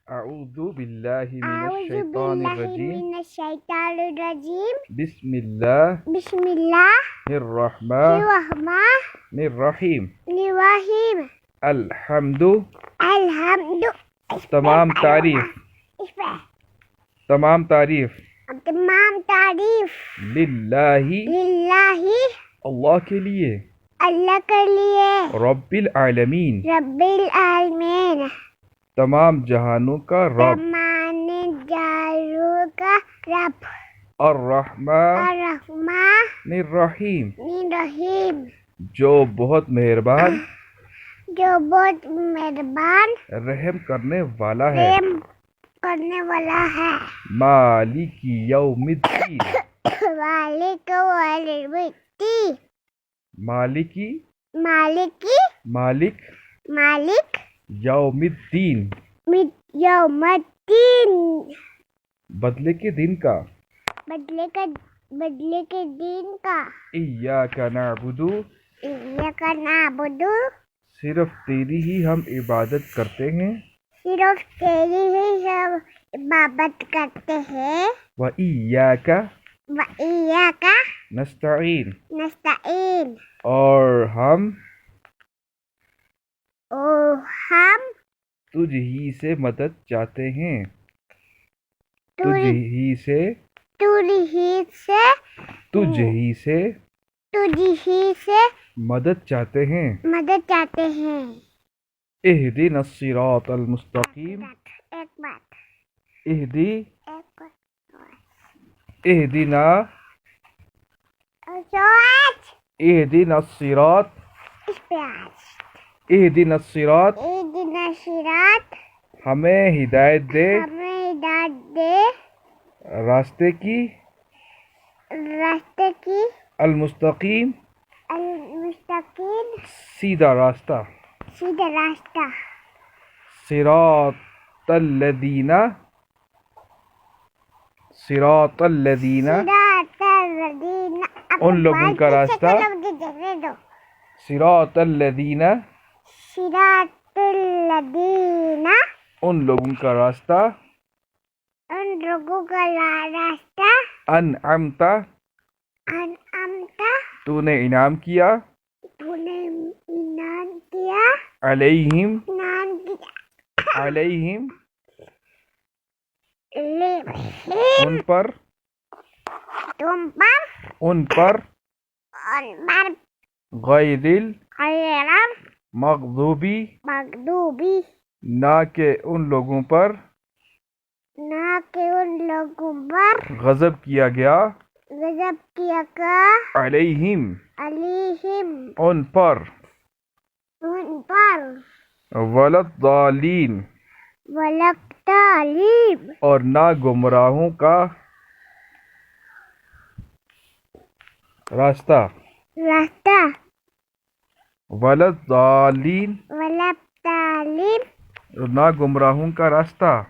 أعوذ بالله من أعوذ الشيطان بالله الرجيم من الشيطان الرجيم بسم الله بسم الله الرحمن الرحمن الرحيم الرحيم الحمد الحمد تمام تعریف تمام تعریف للہ للہ اللہ کے لیے اللہ کے لیے رب العالمین رب العالمین تمام جہانوں کا رب تمام جہانوں کا رب الرحمن الرحمن الرحیم الرحیم جو بہت مہربان جو بہت مہربان رحم کرنے والا ہے رحم کرنے والا ہے مالک یوم الدین مالک والدین مالکی مالک مالک یوم الدین یوم الدین بدلے کے دن کا بدلے کے دن کا ایاک نعبد ایاک نعبد صرف تیری ہی ہم عبادت کرتے ہیں صرف تیری ہی ہم عبادت کرتے ہیں وَإِيَّاكَ وَإِيَّاكَ نستعین نستعین اور ہم تجھ ہی سے مدد چاہتے ہیں تجھ ہی سے مدد چاہتے ہیں اہدنا الصراط المستقیم ایک بات اہدنا سوچ الصراط اس پہ آج اہدنا الصراط اہدنا الصراط ہمیں ہدایت دے ہمیں ہدایت دے راستے کی المستقیم المستقیم سیدھا راستہ سیدھا راستہ صراط الذین ان لوگوں کا راستہ صراط الذین ان لوگوں کا راستہ انعمت تو نے انعام کیا علیہم ان پر غیر المغضوبی نہ کہ ان لوگوں پر غضب کیا گیا علیہم ان پر ولا الضالین اور نہ گمراہوں کا راستہ ولا الضالین نہ گمراہوں کا راستہ